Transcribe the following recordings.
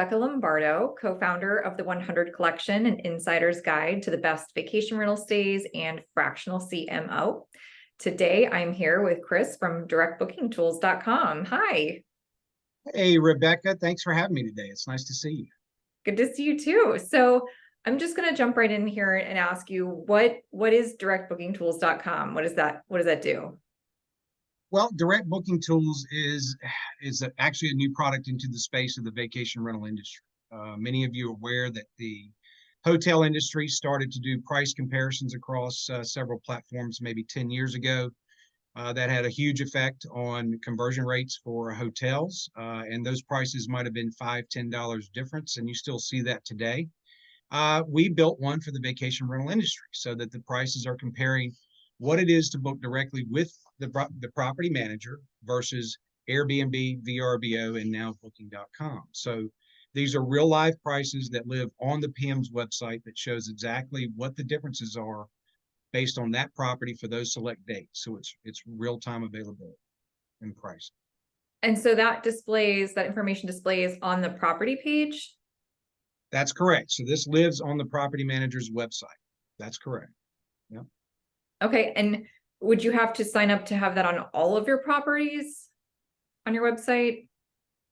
Rebecca Lombardo, co-founder of the 100 Collection, an insider's guide to the best vacation rental stays and fractional CMO. Today, I'm here with Chris from directbookingtools.com. Hi. Hey, Rebecca, thanks for having me today. It's nice to see you. Good to see you too. So I'm just going to jump right in here and ask you, what is directbookingtools.com? What does that do? Well, Direct Booking Tools is actually a new product into the space of the vacation rental industry. Many of you are aware that the hotel industry started to do price comparisons across several platforms maybe 10 years ago. That had a huge effect on conversion rates for hotels, and those prices might have been $5, $10 difference, and you still see that today. We built one for the vacation rental industry so that the prices are comparing what it is to book directly with the property manager versus Airbnb, VRBO, and now Booking.com. So these are real live prices that live on the PM's website that shows exactly what the differences are based on that property for those select dates. So it's real time availability and price. And so that information displays on the property page? That's correct. So this lives on the property manager's website. That's correct. Yep. Okay. And would you have to sign up to have that on all of your properties on your website?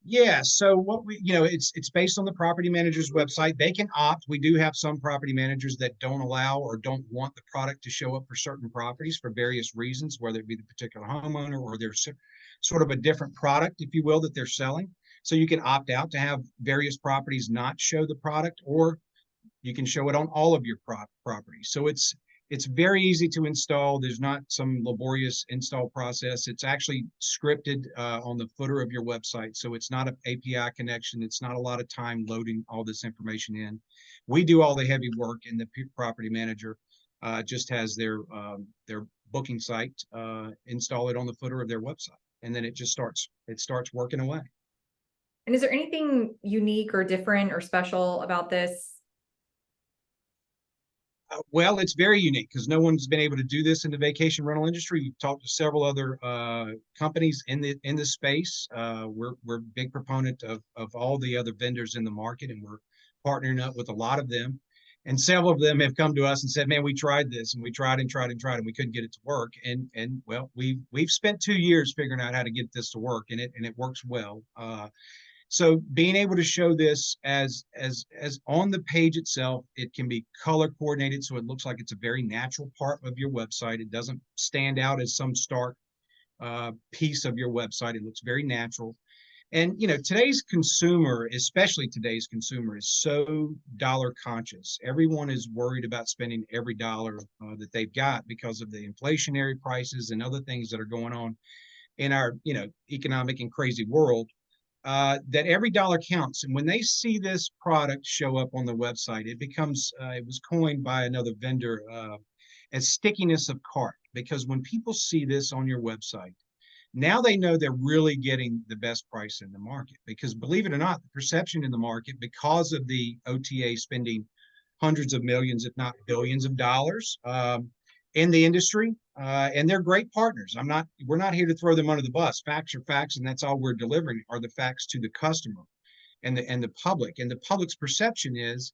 Yeah, so what it's based on the property manager's website. They can opt. We do have some property managers that don't allow or don't want the product to show up for certain properties for various reasons, whether it be the particular homeowner or there's sort of a different product, if you will, that they're selling. So you can opt out to have various properties not show the product, or you can show it on all of your properties. So it's very easy to install. There's not some laborious install process. It's actually scripted on the footer of your website. So it's not an API connection. It's not a lot of time loading all this information in. We do all the heavy work, and the property manager just has their booking site install it on the footer of their website. And then it starts working away. And is there anything unique or different or special about this? Well, it's very unique because no one's been able to do this in the vacation rental industry. We've talked to several other companies in the space. We're a big proponent of all the other vendors in the market, and we're partnering up with a lot of them. And several of them have come to us and said, "Man, we tried this, and we tried and tried and tried, and we couldn't get it to work." And well, we've spent 2 years figuring out how to get this to work, and it works well. So being able to show this as on the page itself, it can be color coordinated so it looks like it's a very natural part of your website. It doesn't stand out as some stark piece of your website. It looks very natural. And today's consumer, especially today's consumer, is so dollar conscious. Everyone is worried about spending every dollar that they've got because of the inflationary prices and other things that are going on in our economic and crazy world. That every dollar counts. And when they see this product show up on the website, it was coined by another vendor as stickiness of cart, because when people see this on your website, now they know they're really getting the best price in the market. Because believe it or not, the perception in the market, because of the OTA spending hundreds of millions, if not billions of dollars in the industry, and they're great partners. We're not here to throw them under the bus. Facts are facts, and that's all we're delivering are the facts to the customer and the public. And the public's perception is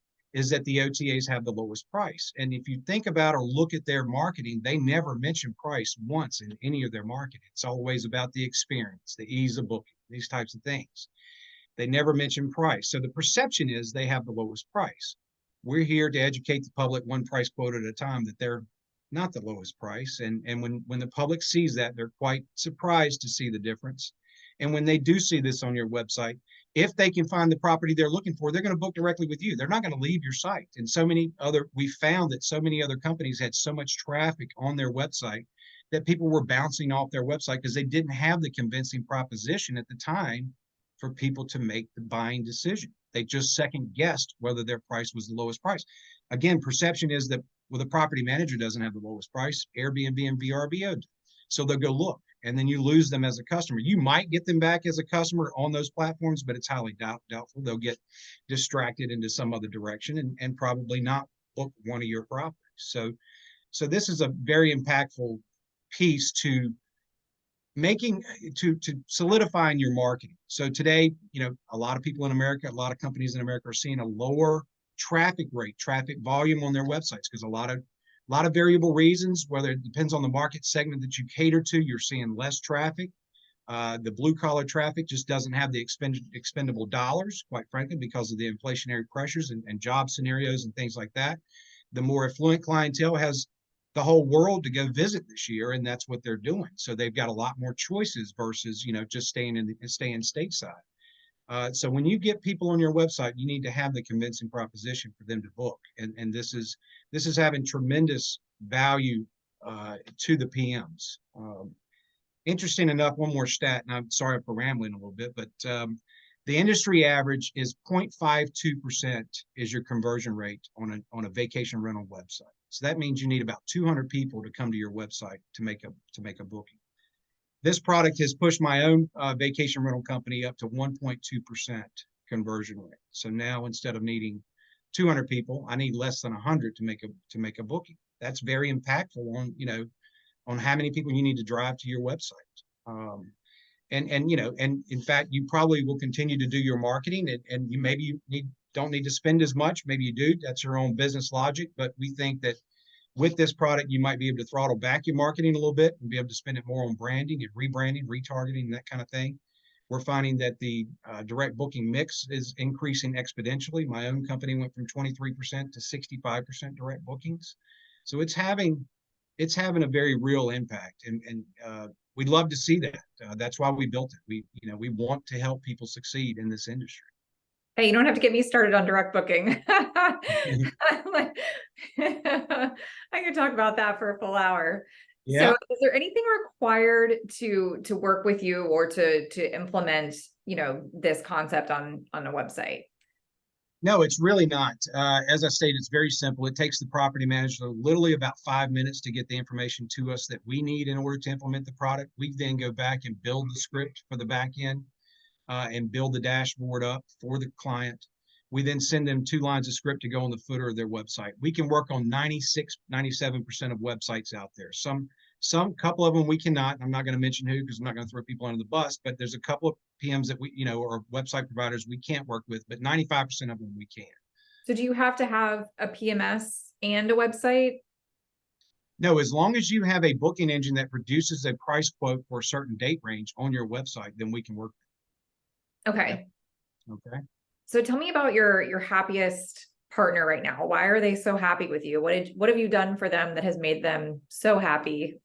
that the OTAs have the lowest price. And if you think about or look at their marketing, they never mention price once in any of their marketing. It's always about the experience, the ease of booking, these types of things. They never mention price. So the perception is they have the lowest price. We're here to educate the public one price quote at a time that they're not the lowest price. And when the public sees that, they're quite surprised to see the difference. And when they do see this on your website, if they can find the property they're looking for, they're going to book directly with you. They're not going to leave your site. And we found that so many other companies had so much traffic on their website that people were bouncing off their website because they didn't have the convincing proposition at the time for people to make the buying decision. They just second guessed whether their price was the lowest price. Again, perception is that, well, the property manager doesn't have the lowest price. Airbnb and VRBO do. So they'll go look, and then you lose them as a customer. You might get them back as a customer on those platforms, but it's highly doubtful. They'll get distracted into some other direction and probably not book one of your properties. So this is a very impactful piece to making to solidifying your marketing. So today, a lot of people in America, a lot of companies in America are seeing a lower traffic rate, traffic volume on their websites because a lot of variable reasons, whether it depends on the market segment that you cater to, you're seeing less traffic. The blue collar traffic just doesn't have the expendable dollars, quite frankly, because of the inflationary pressures and job scenarios and things like that. The more affluent clientele has the whole world to go visit this year, and that's what they're doing. So they've got a lot more choices versus just staying stateside. So when you get people on your website, you need to have the convincing proposition for them to book, and this is having tremendous value to the PMs. Interesting enough, one more stat, and I'm sorry for rambling a little bit, but the industry average is 0.52% is your conversion rate on a vacation rental website. So that means you need about 200 people to come to your website to make a booking. This product has pushed my own vacation rental company up to 1.2% conversion rate. So now instead of needing 200 people, I need less than 100 to make a booking. That's very impactful on how many people you need to drive to your website. And in fact, you probably will continue to do your marketing, and you don't need to spend as much. Maybe you do. That's your own business logic. But we think that with this product, you might be able to throttle back your marketing a little bit and be able to spend it more on branding and rebranding, retargeting, and that kind of thing. We're finding that the direct booking mix is increasing exponentially. My own company went from 23% to 65% direct bookings. So it's having a very real impact, and we'd love to see that. That's why we built it. We want to help people succeed in this industry. Hey, you don't have to get me started on direct booking. I could talk about that for a full hour. Yeah. So is there anything required to work with you or to implement, this concept on a website? No, it's really not. As I stated, it's very simple. It takes the property manager literally about 5 minutes to get the information to us that we need in order to implement the product. We then go back and build the script for the back end and build the dashboard up for the client. We then send them 2 lines of script to go on the footer of their website. We can work on 96, 97% of websites out there. Some couple of them we cannot. I'm not going to mention who because I'm not going to throw people under the bus, but there's a couple of PMs that we, or website providers we can't work with, but 95% of them we can. So do you have to have a PMS and a website? No, as long as you have a booking engine that produces a price quote for a certain date range on your website, then we can work. Okay. Okay. So tell me about your happiest partner right now. Why are they so happy with you? What have you done for them that has made them so happy?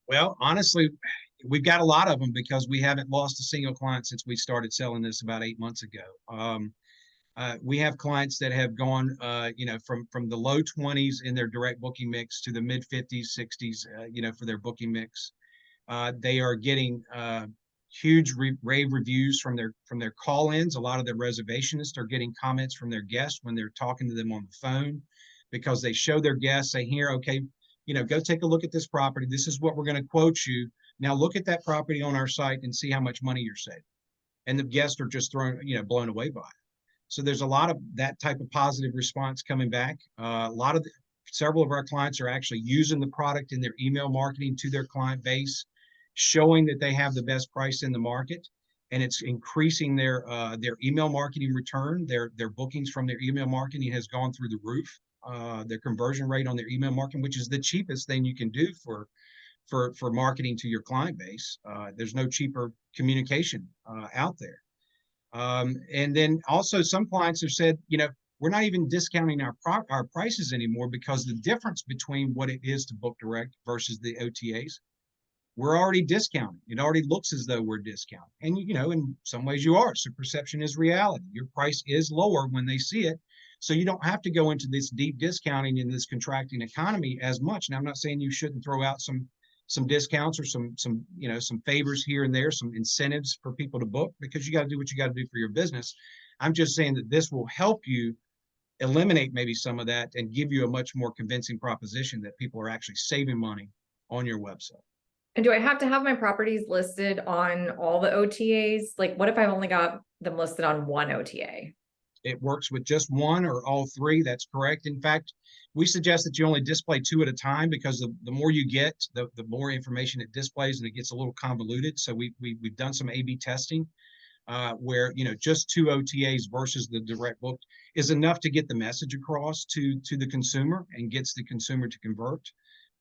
Well, honestly, we've got a lot of them because we haven't lost a single client since we started selling this about 8 months ago. We have clients that have gone, from the low 20s in their direct booking mix to the mid 50s, 60s, for their booking mix. They are getting huge rave reviews from their call-ins. A lot of their reservationists are getting comments from their guests when they're talking to them on the phone because they show their guests, say, here, okay, go take a look at this property. This is what we're going to quote you. Now look at that property on our site and see how much money you're saving. And the guests are just blown away by it. So there's a lot of that type of positive response coming back. Several of our clients are actually using the product in their email marketing to their client base, showing that they have the best price in the market, and it's increasing their email marketing return. Their bookings from their email marketing has gone through the roof. Their conversion rate on their email marketing, which is the cheapest thing you can do for marketing to your client base. There's no cheaper communication out there. And then also some clients have said, we're not even discounting our prices anymore because the difference between what it is to book direct versus the OTAs, we're already discounting. It already looks as though we're discounting. And, in some ways you are. So perception is reality. Your price is lower when they see it. So you don't have to go into this deep discounting in this contracting economy as much. Now, I'm not saying you shouldn't throw out some discounts or some favors here and there, some incentives for people to book, because you got to do what you got to do for your business. I'm just saying that this will help you eliminate maybe some of that and give you a much more convincing proposition that people are actually saving money on your website. And do I have to have my properties listed on all the OTAs? Like, what if I've only got them listed on one OTA? it works with just one or all three. That's correct. In fact, we suggest that you only display two at a time because the more you get, the more information it displays, and it gets a little convoluted. So we've done some A/B testing where just two OTAs versus the direct book is enough to get the message across to the consumer and gets the consumer to convert.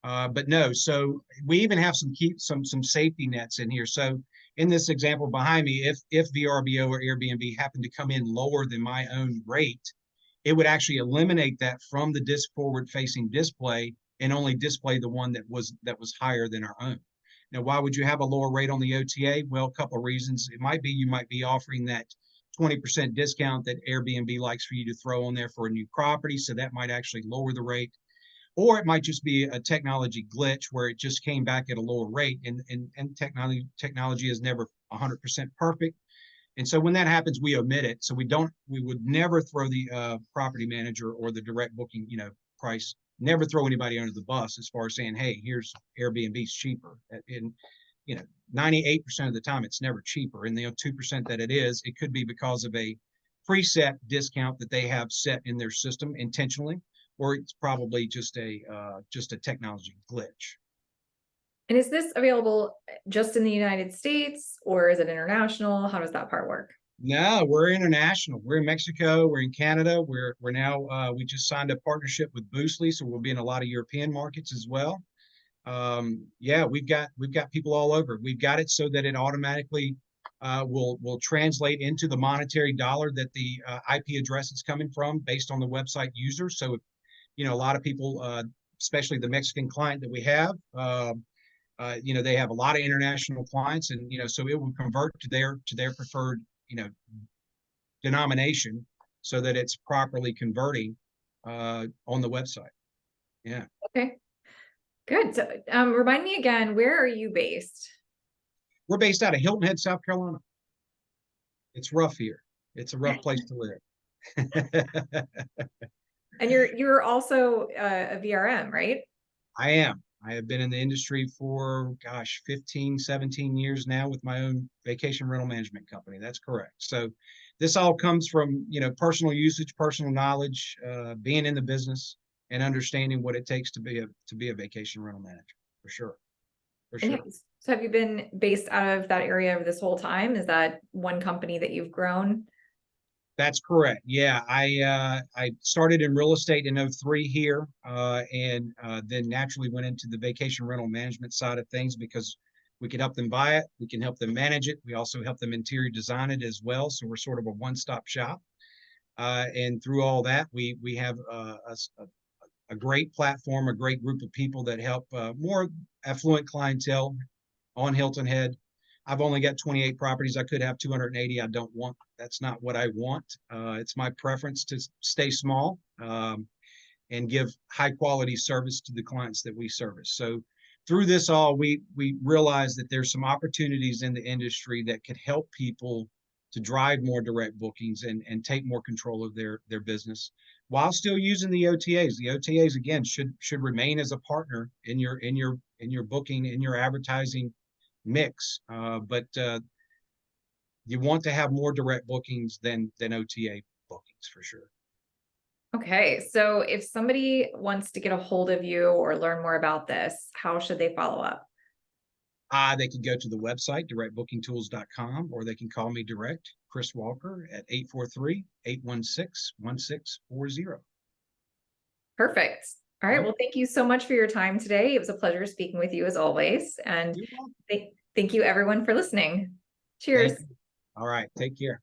But no, so we even have some safety nets in here. So in this example behind me, if VRBO or Airbnb happen to come in lower than my own rate, it would actually eliminate that from the forward facing display and only display the one that was higher than our own. Now, why would you have a lower rate on the OTA? Well, a couple of reasons. It might be you might be offering that 20% discount that Airbnb likes for you to throw on there for a new property. So that might actually lower the rate. Or it might just be a technology glitch where it just came back at a lower rate, and technology is never 100% perfect. And so when that happens, we omit it. So we would never throw the property manager or the direct booking, price, never throw anybody under the bus as far as saying, hey, here's Airbnb's cheaper. And 98% of the time it's never cheaper. And the 2% that it is, it could be because of a preset discount that they have set in their system intentionally, or it's probably just a technology glitch. And is this available just in the United States, or is it international? How does that part work? No, we're international. We're in Mexico. We're in Canada. We're now we just signed a partnership with Boostly, so we'll be in a lot of European markets as well. Yeah, we've got people all over. We've got it so that it automatically will translate into the monetary dollar that the IP address is coming from based on the website user. So if, a lot of people, especially the Mexican client that we have, they have a lot of international clients, and so it will convert to their preferred denomination so that it's properly converting on the website. Yeah. Okay, good. So, remind me again, where are you based? We're based out of Hilton Head, South Carolina. It's rough here. It's a rough place to live. And you're also a VRM, right? I am. I have been in the industry for, 15, 17 years now with my own vacation rental management company. That's correct. So this all comes from, personal usage, personal knowledge, being in the business and understanding what it takes to be a vacation rental manager, for sure. For sure. So have you been based out of that area this whole time? Is that one company that you've grown? That's correct. Yeah, I started in real estate in 2003 here, and then naturally went into the vacation rental management side of things because we could help them buy it, we can help them manage it, we also help them interior design it as well. So we're sort of a one-stop shop. And through all that, we have a great platform, a great group of people that help more affluent clientele on Hilton Head. I've only got 28 properties. I could have 280. I don't want, that's not what I want. It's my preference to stay small and give high quality service to the clients that we service. So through this all, we realize that there's some opportunities in the industry that could help people to drive more direct bookings and take more control of their business while still using the OTAs. The OTAs, again, should remain as a partner in your booking, in your advertising mix, but you want to have more direct bookings than OTA bookings, for sure. Okay, so if somebody wants to get a hold of you or learn more about this, how should they follow up? They can go to the website, directbookingtools.com, or they can call me direct, Chris Walker, at 843-816-1640. Perfect. All right. Well, thank you so much for your time today. It was a pleasure speaking with you as always. And thank you everyone for listening. Cheers. All right. Take care.